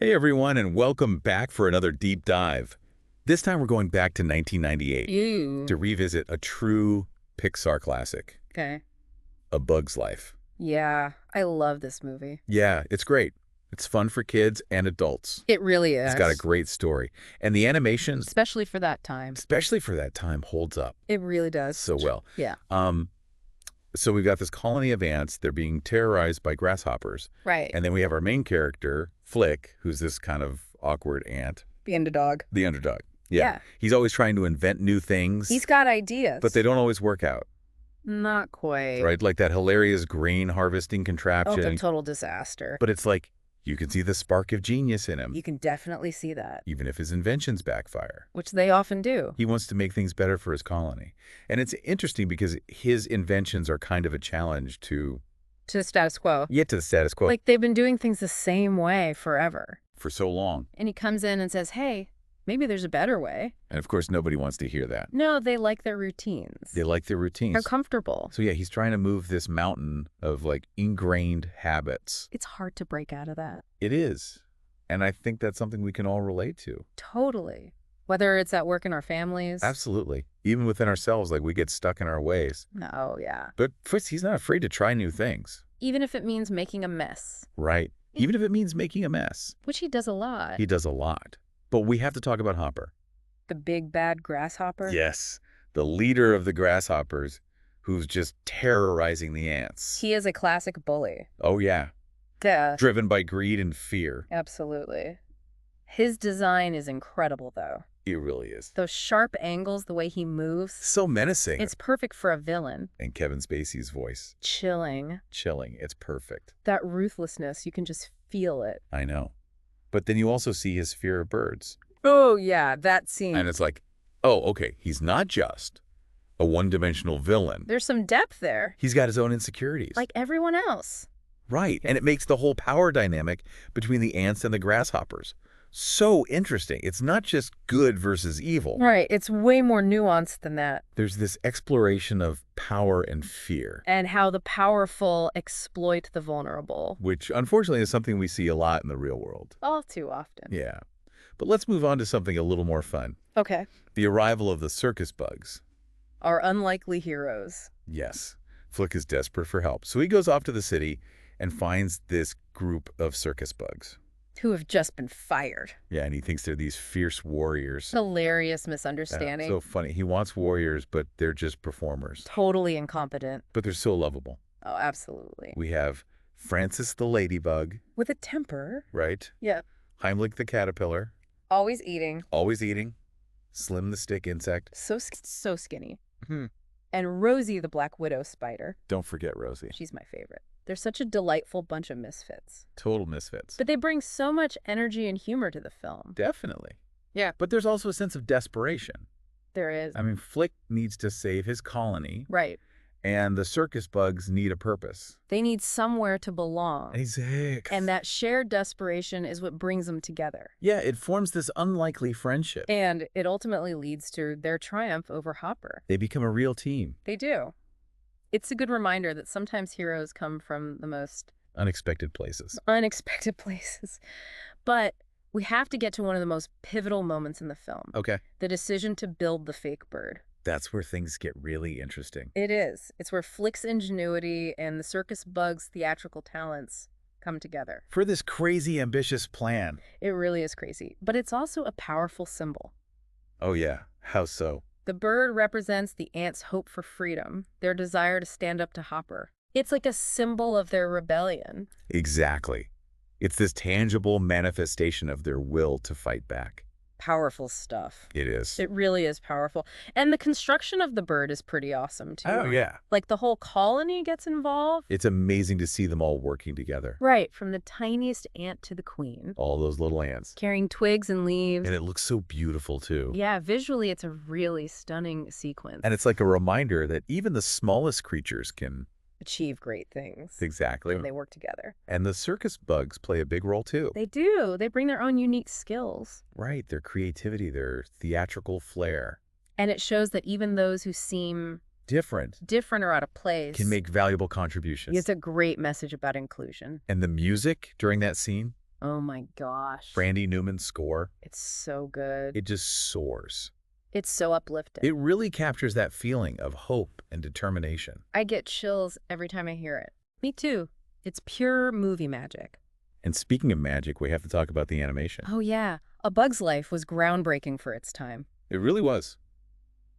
Hey everyone, and welcome back for another deep dive. This time we're going back to 1998 Ew. to revisit a true Pixar classic, Okay. A Bug's Life. Yeah, I love this movie. Yeah, it's great. It's fun for kids and adults. It really is. It's got a great story. And the animation, Especially for that time. especially for that time, holds up It really does. so well. Yeah. So we've got this colony of ants. They're being terrorized by grasshoppers. Right. And then we have our main character, Flik, who's this kind of awkward ant. The underdog. The underdog. Yeah. Yeah. He's always trying to invent new things. He's got ideas. But they don't always work out, Not quite. right? Like that hilarious grain harvesting Oh, contraption. it's a total disaster. But it's like, you can see the spark of genius in him, You can definitely see that, even if his inventions backfire. which they often do. He wants to make things better for his colony. And it's interesting because his inventions are kind of a challenge to To the status quo. get to the status quo Like, they've been doing things the same way forever. for so long. And he comes in and says, hey, maybe there's a better way. And of course, nobody wants to hear that. No, they like their routines. They like their routines. They're comfortable. So yeah, he's trying to move this mountain of like ingrained habits. It's hard to break out of that. It is. And I think that's something we can all relate to. Totally. Whether it's at work in our families. Absolutely. Even within ourselves, like we get stuck in our ways. Oh, yeah. But first, he's not afraid to try new things. Even if it means making a mess, Right. Even if it means making a mess. which he does a lot. He does a lot. But we have to talk about Hopper. The big bad grasshopper. Yes. The leader of the grasshoppers who's just terrorizing the ants. He is a classic bully. Oh, yeah. Duh. Driven by greed and fear. Absolutely. His design is incredible, though. It really is. Those sharp angles, the way he moves. So menacing. It's perfect for a villain. And Kevin Spacey's voice. Chilling. Chilling. It's perfect. That ruthlessness, you can just feel it. I know. But then you also see his fear of birds. Oh, yeah, that scene. And it's like, oh, okay, he's not just a one-dimensional villain. There's some depth there. He's got his own insecurities. Like everyone else. Right. And it makes the whole power dynamic between the ants and the grasshoppers so interesting. It's not just good versus evil. Right. It's way more nuanced than that. There's this exploration of power and fear, And how the powerful exploit the vulnerable. which unfortunately is something we see a lot in the real world. All too often. Yeah. But let's move on to something a little more fun. Okay. The arrival of the circus bugs. Our unlikely heroes. Yes. Flik is desperate for help. So he goes off to the city and finds this group of circus bugs. Who have just been fired. Yeah, and he thinks they're these fierce warriors. Hilarious misunderstanding. So funny. He wants warriors, but they're just performers. Totally incompetent. But they're so lovable. Oh, absolutely. We have Francis the ladybug, With a temper. right? Yeah. Heimlich the caterpillar, Always eating. always eating. Slim the stick insect. So skinny. Hmm. And Rosie the black widow spider. Don't forget Rosie. She's my favorite. They're such a delightful bunch of misfits. Total misfits. But they bring so much energy and humor to the film. Definitely. Yeah. But there's also a sense of desperation. There is. I mean, Flik needs to save his colony, Right. and the circus bugs need a purpose. They need somewhere to belong. Exactly. And that shared desperation is what brings them together. Yeah, it forms this unlikely friendship. And it ultimately leads to their triumph over Hopper. They become a real team. They do. It's a good reminder that sometimes heroes come from the most Unexpected places. unexpected places. But we have to get to one of the most pivotal moments in the film. Okay. The decision to build the fake bird. That's where things get really interesting. It is. It's where Flik's ingenuity and the circus bug's theatrical talents come together. For this crazy, ambitious plan. It really is crazy. But it's also a powerful symbol. Oh, yeah. How so? The bird represents the ants' hope for freedom, their desire to stand up to Hopper. It's like a symbol of their rebellion. Exactly. It's this tangible manifestation of their will to fight back. Powerful stuff. It is. It really is powerful. And the construction of the bird is pretty awesome, too. Oh, yeah. Like the whole colony gets involved. It's amazing to see them all working together. Right, from the tiniest ant to the queen. All those little ants. Carrying twigs and leaves. And it looks so beautiful, too. Yeah, visually it's a really stunning sequence. And it's like a reminder that even the smallest creatures can... achieve great things. Exactly. When they work together. And the circus bugs play a big role, too. They do. They bring their own unique skills. Right. Their creativity, their theatrical flair. And it shows that even those who seem Different or out of place can make valuable contributions. It's a great message about inclusion. And the music during that scene, Oh my gosh. Randy Newman's score, It's so good. it just soars. It's so uplifting. It really captures that feeling of hope and determination. I get chills every time I hear it. Me too. It's pure movie magic. And speaking of magic, we have to talk about the animation. Oh yeah, A Bug's Life was groundbreaking for its time. It really was.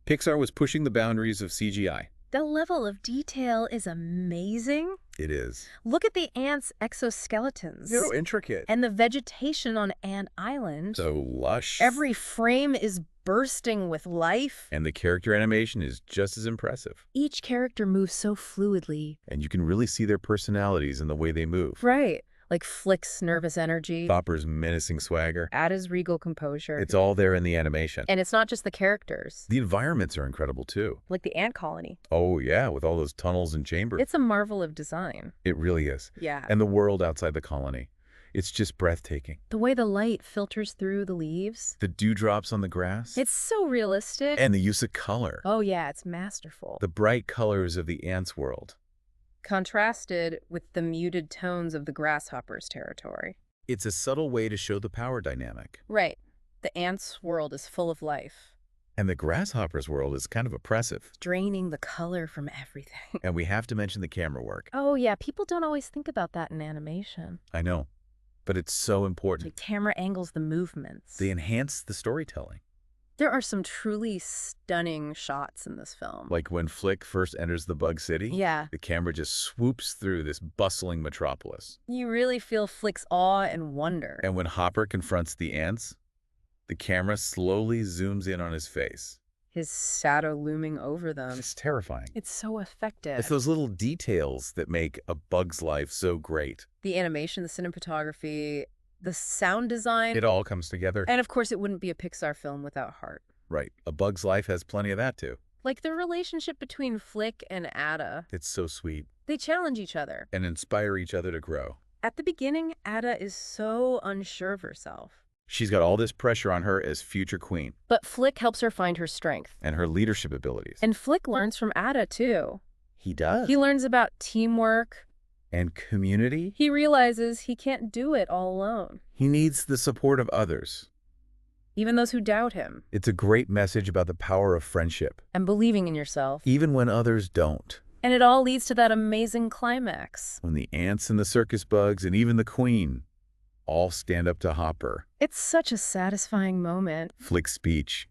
Pixar was pushing the boundaries of CGI. The level of detail is amazing. It is. Look at the ants' exoskeletons. So intricate. And the vegetation on Ant Island. So lush. Every frame is bursting with life. And the character animation is just as impressive. Each character moves so fluidly. And you can really see their personalities in the way they move. Right. Like Flik's nervous energy. Thopper's menacing swagger. Ada's regal composure. It's all there in the animation. And it's not just the characters. The environments are incredible too. Like the ant colony. Oh yeah, with all those tunnels and chambers. It's a marvel of design. It really is. Yeah. And the world outside the colony. It's just breathtaking. The way the light filters through the leaves. The dewdrops on the grass. It's so realistic. And the use of color. Oh yeah, it's masterful. The bright colors of the ants' world. Contrasted with the muted tones of the grasshopper's territory. It's a subtle way to show the power dynamic. Right. The ants' world is full of life. And the grasshopper's world is kind of oppressive. Draining the color from everything. And we have to mention the camera work. Oh yeah, people don't always think about that in animation. I know, but it's so important. The camera angles, the movements. They enhance the storytelling. There are some truly stunning shots in this film. Like when Flik first enters the bug city. Yeah. The camera just swoops through this bustling metropolis. You really feel Flik's awe and wonder. And when Hopper confronts the ants, the camera slowly zooms in on his face. His shadow looming over them. It's terrifying. It's so effective. It's those little details that make A Bug's Life so great. The animation, the cinematography, the sound design. It all comes together. And of course, it wouldn't be a Pixar film without heart. Right. A Bug's Life has plenty of that too. Like the relationship between Flik and Ada. It's so sweet. They challenge each other. And inspire each other to grow. At the beginning, Ada is so unsure of herself. She's got all this pressure on her as future queen. But Flik helps her find her strength. And her leadership abilities. And Flik learns from Ada, too. He does. He learns about teamwork. And community. He realizes he can't do it all alone. He needs the support of others. Even those who doubt him. It's a great message about the power of friendship. And believing in yourself. Even when others don't. And it all leads to that amazing climax. When the ants and the circus bugs and even the queen all stand up to Hopper. It's such a satisfying moment. Flik's speech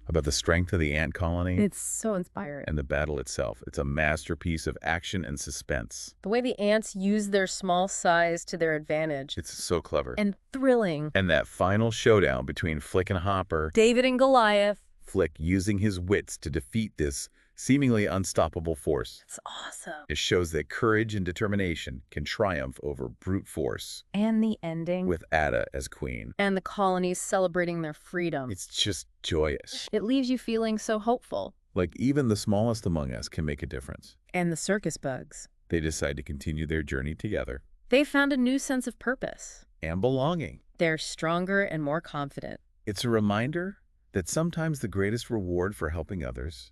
about the strength of the ant colony. It's so inspiring. And the battle itself. It's a masterpiece of action and suspense. The way the ants use their small size to their advantage. It's so clever. And thrilling. And that final showdown between Flik and Hopper. David and Goliath. Flik using his wits to defeat this seemingly unstoppable force. It's awesome. It shows that courage and determination can triumph over brute force. And the ending. With Ada as queen. And the colonies celebrating their freedom. It's just joyous. It leaves you feeling so hopeful. Like even the smallest among us can make a difference. And the circus bugs. They decide to continue their journey together. They found a new sense of purpose. And belonging. They're stronger and more confident. It's a reminder that sometimes the greatest reward for helping others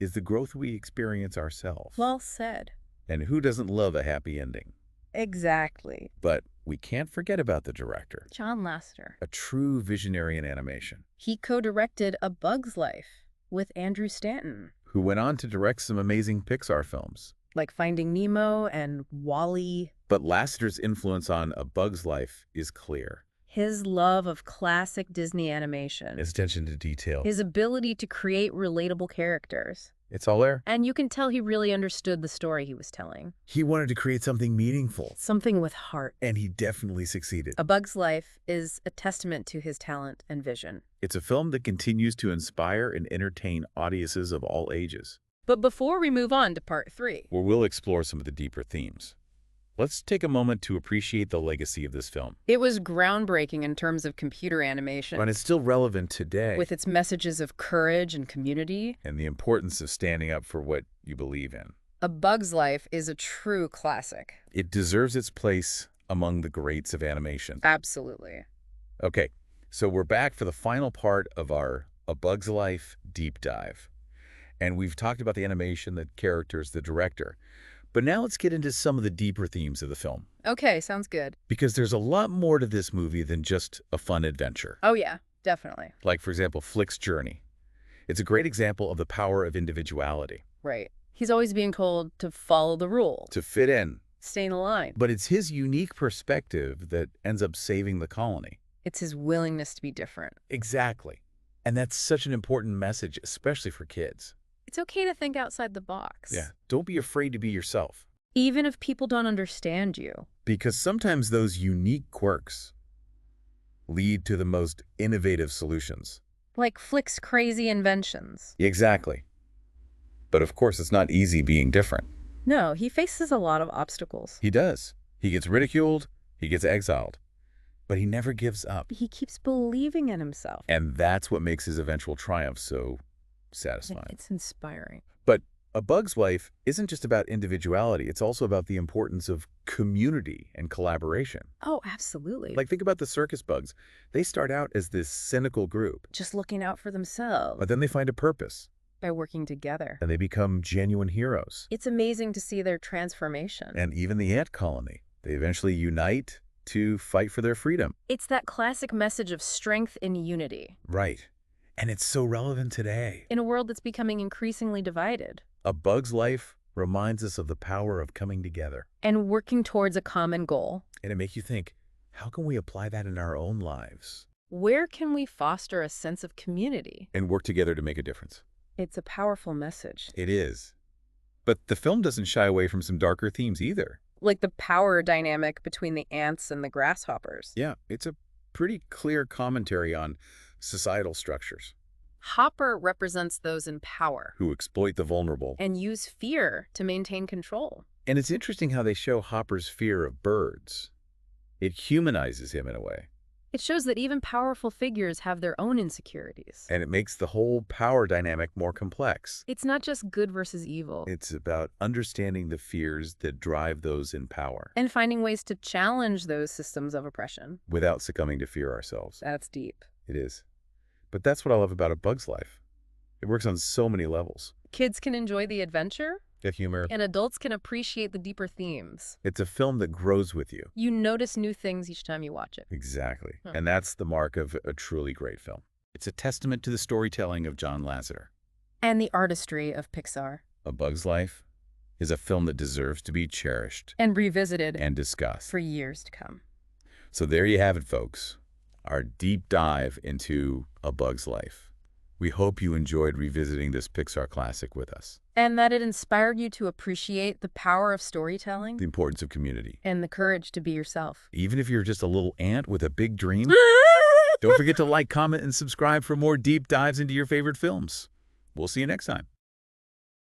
is the growth we experience ourselves. Well said. And who doesn't love a happy ending? Exactly. But we can't forget about the director. John Lasseter. A true visionary in animation. He co-directed A Bug's Life with Andrew Stanton. Who went on to direct some amazing Pixar films. Like Finding Nemo and WALL-E. But Lasseter's influence on A Bug's Life is clear. His love of classic Disney animation. His attention to detail. His ability to create relatable characters. It's all there. And you can tell he really understood the story he was telling. He wanted to create something meaningful. Something with heart. And he definitely succeeded. A Bug's Life is a testament to his talent and vision. It's a film that continues to inspire and entertain audiences of all ages. But before we move on to part 3, where we'll explore some of the deeper themes, let's take a moment to appreciate the legacy of this film. It was groundbreaking in terms of computer animation. And it's still relevant today. With its messages of courage and community. And the importance of standing up for what you believe in. A Bug's Life is a true classic. It deserves its place among the greats of animation. Absolutely. Okay, so we're back for the final part of our A Bug's Life deep dive. And we've talked about the animation, the characters, the director. But now let's get into some of the deeper themes of the film, Okay, sounds good. because there's a lot more to this movie than just a fun adventure. Oh yeah, definitely. Like, for example, Flik's journey. It's a great example of the power of individuality, Right. He's always being told to follow the rules, to fit in. stay in the line. But it's his unique perspective that ends up saving the colony. It's his willingness to be different. Exactly. And that's such an important message, especially for kids. It's okay to think outside the box. Yeah. Don't be afraid to be yourself. Even if people don't understand you. Because sometimes those unique quirks lead to the most innovative solutions. Like Flik's crazy inventions. Exactly. But of course, it's not easy being different. No, he faces a lot of obstacles. He does. He gets ridiculed, he gets exiled. But he never gives up. He keeps believing in himself. And that's what makes his eventual triumph so satisfying. It's inspiring. But A Bug's Life isn't just about individuality. It's also about the importance of community and collaboration. Oh, absolutely. Like, think about the circus bugs. They start out as this cynical group, just looking out for themselves but then they find a purpose, by working together. and they become genuine heroes. It's amazing to see their transformation. And even the ant colony, they eventually unite to fight for their freedom. It's that classic message of strength in unity. Right. And it's so relevant today. In a world that's becoming increasingly divided. A Bug's Life reminds us of the power of coming together. And working towards a common goal. And it makes you think, how can we apply that in our own lives? Where can we foster a sense of community? And work together to make a difference. It's a powerful message. It is. But the film doesn't shy away from some darker themes either. Like the power dynamic between the ants and the grasshoppers. Yeah, it's a pretty clear commentary on societal structures. Hopper represents those in power. Who exploit the vulnerable. And use fear to maintain control. And it's interesting how they show Hopper's fear of birds. It humanizes him in a way. It shows that even powerful figures have their own insecurities. And it makes the whole power dynamic more complex. It's not just good versus evil. It's about understanding the fears that drive those in power. And finding ways to challenge those systems of oppression. Without succumbing to fear ourselves. That's deep. It is. But that's what I love about A Bug's Life. It works on so many levels. Kids can enjoy the adventure. The humor. And adults can appreciate the deeper themes. It's a film that grows with you. You notice new things each time you watch it. Exactly. And that's the mark of a truly great film. It's a testament to the storytelling of John Lasseter. And the artistry of Pixar. A Bug's Life is a film that deserves to be cherished And revisited. and discussed. For years to come. So there you have it, folks. Our deep dive into A Bug's Life. We hope you enjoyed revisiting this Pixar classic with us. And that it inspired you to appreciate the power of storytelling. The importance of community. And the courage to be yourself. Even if you're just a little ant with a big dream, don't forget to like, comment, and subscribe for more deep dives into your favorite films. We'll see you next time.